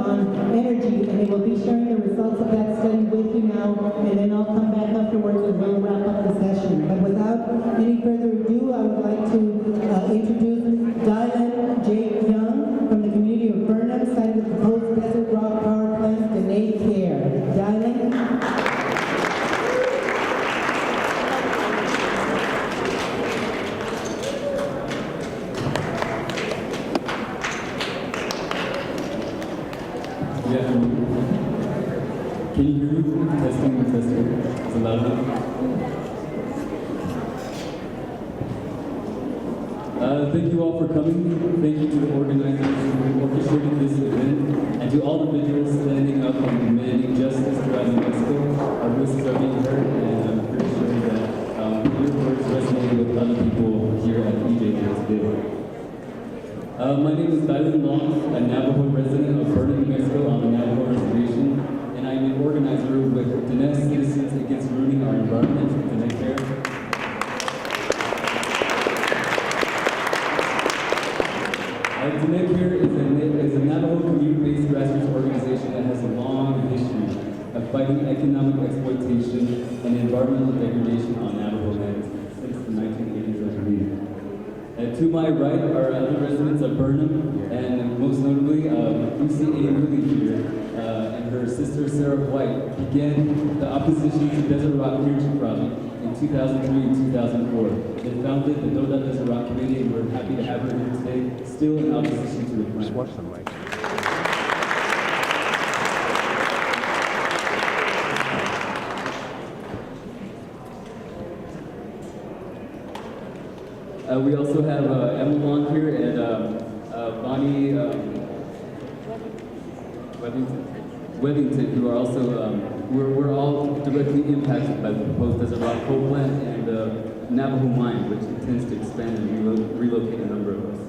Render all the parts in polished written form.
on energy, and they will be sharing the results of that study with you now, and then I'll come back afterwards and we'll wrap up the session. But without any further ado, I would like to introduce Dine Jake Young from the community of Burnham, site of the proposed Desert Rock Power Plant, Dine Care. Dine. Can you hear me? Testing, testing. Is it loud enough? Thank you all for coming. Thank you to the organizers who orchestrated this event, and to all the vigils standing up and demanding justice throughout New Mexico. Our voices are being heard, and I'm pretty sure that your words resonate with other people here at EJ today. My name is Dylan Long, a Navajo resident of Burnham, New Mexico on the Navajo Reservation, and I'm an organizer with Dine Citizens Against Ruining Our Environment, Dine Care. Dine Care is a Navajo community-based grassroots organization that has a long history of fighting economic exploitation and environmental degradation on Navajo lands since the 1980s, I believe. To my right are other residents of Burnham, and most notably, Lucy A. Willie here and her sister Sarah White began the opposition to Desert Rock Energy Project in 2003 and 2004. They founded the No Doubt Desert Rock Committee, and we're happy to have her here today, still in opposition to the plan. Just watch them, right? We also have Emma Long here and Bonnie Webbington, who are also, we're all directly impacted by the proposed Desert Rock coal plant and Navajo mine, which intends to expand and relocate a number of us.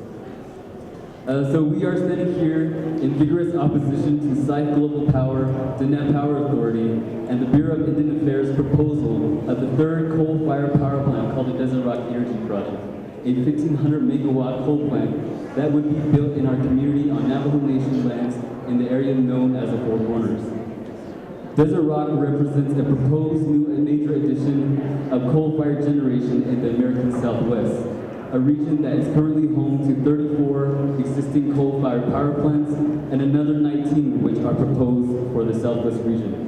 So we are standing here in vigorous opposition to Site Global Power, the Net Power Authority, and the Bureau of Indian Affairs proposal of the third coal-fired power plant called the Desert Rock Energy Project, a 1,500 megawatt coal plant that would be built in our community on Navajo Nation lands in the area known as the Four Corners. Desert Rock represents a proposed new and major addition of coal-fired generation in the American Southwest, a region that is currently home to 34 existing coal-fired power plants and another 19 which are proposed for the Southwest region.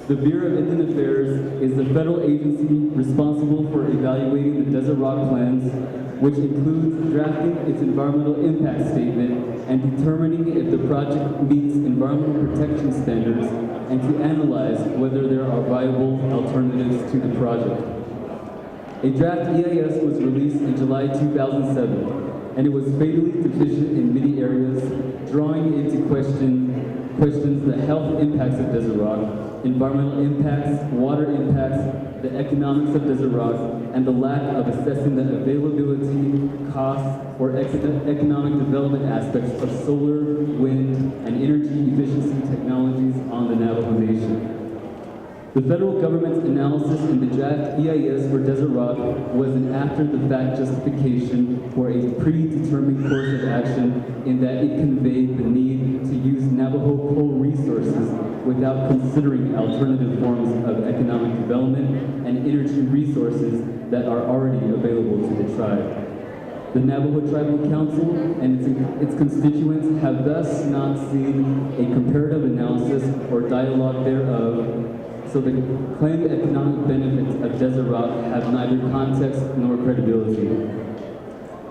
The Bureau of Indian Affairs is the federal agency responsible for evaluating the Desert Rock plans, which includes drafting its environmental impact statement and determining if the project meets environmental protection standards, and to analyze whether there are viable alternatives to the project. A draft EIS was released in July 2007, and it was fatally deficient in many areas, drawing into questions the health impacts of Desert Rock, environmental impacts, water impacts, the economics of Desert Rock, and the lack of assessing the availability, costs, or economic development aspects of solar, wind, and energy efficiency technologies on the Navajo Nation. The federal government's analysis in the draft EIS for Desert Rock was an after-the-fact justification for a predetermined course of action, in that it conveyed the need to use Navajo coal resources without considering alternative forms of economic development and energy resources that are already available to the tribe. The Navajo Tribal Council and its constituents have thus not seen a comparative analysis or dialogue thereof, so the claimed economic benefits of Desert Rock have neither context nor credibility.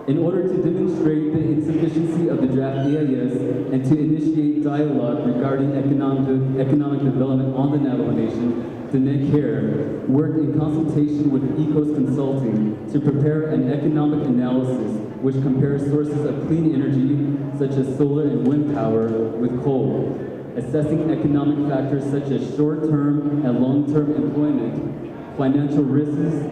In order to demonstrate the insufficiency of the draft EIS and to initiate dialogue regarding economic development on the Navajo Nation, Dine Care worked in consultation with Ecos Consulting to prepare an economic analysis which compares sources of clean energy, such as solar and wind power, with coal, assessing economic factors such as short-term and long-term employment, financial risks,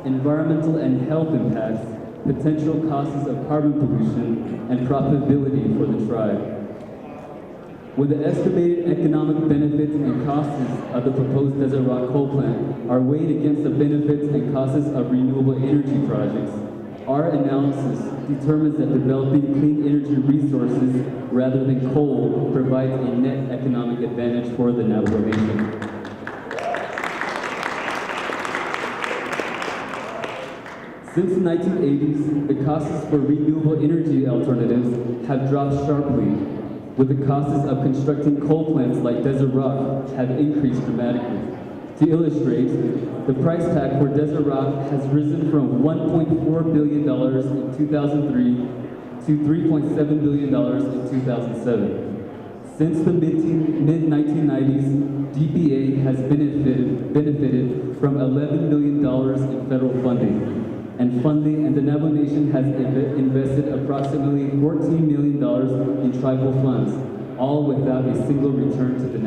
environmental and health impacts, potential causes of carbon pollution, and profitability for the tribe. When the estimated economic benefits and costs of the proposed Desert Rock coal plant are weighed against the benefits and costs of renewable energy projects, Our analysis determines that developing clean energy resources rather than coal provides a net economic advantage for the Navajo Nation. Since the 1980s, the costs for renewable energy alternatives have dropped sharply, with the costs of constructing coal plants like Desert Rock have increased dramatically. To illustrate, the price tag for Desert Rock has risen from $1.4 billion in 2003 to $3.7 billion in 2007. Since the mid-1990s, DPA has benefited from $11 million in federal funding, and the Navajo Nation has invested approximately $14 million in tribal funds, all without a single return to the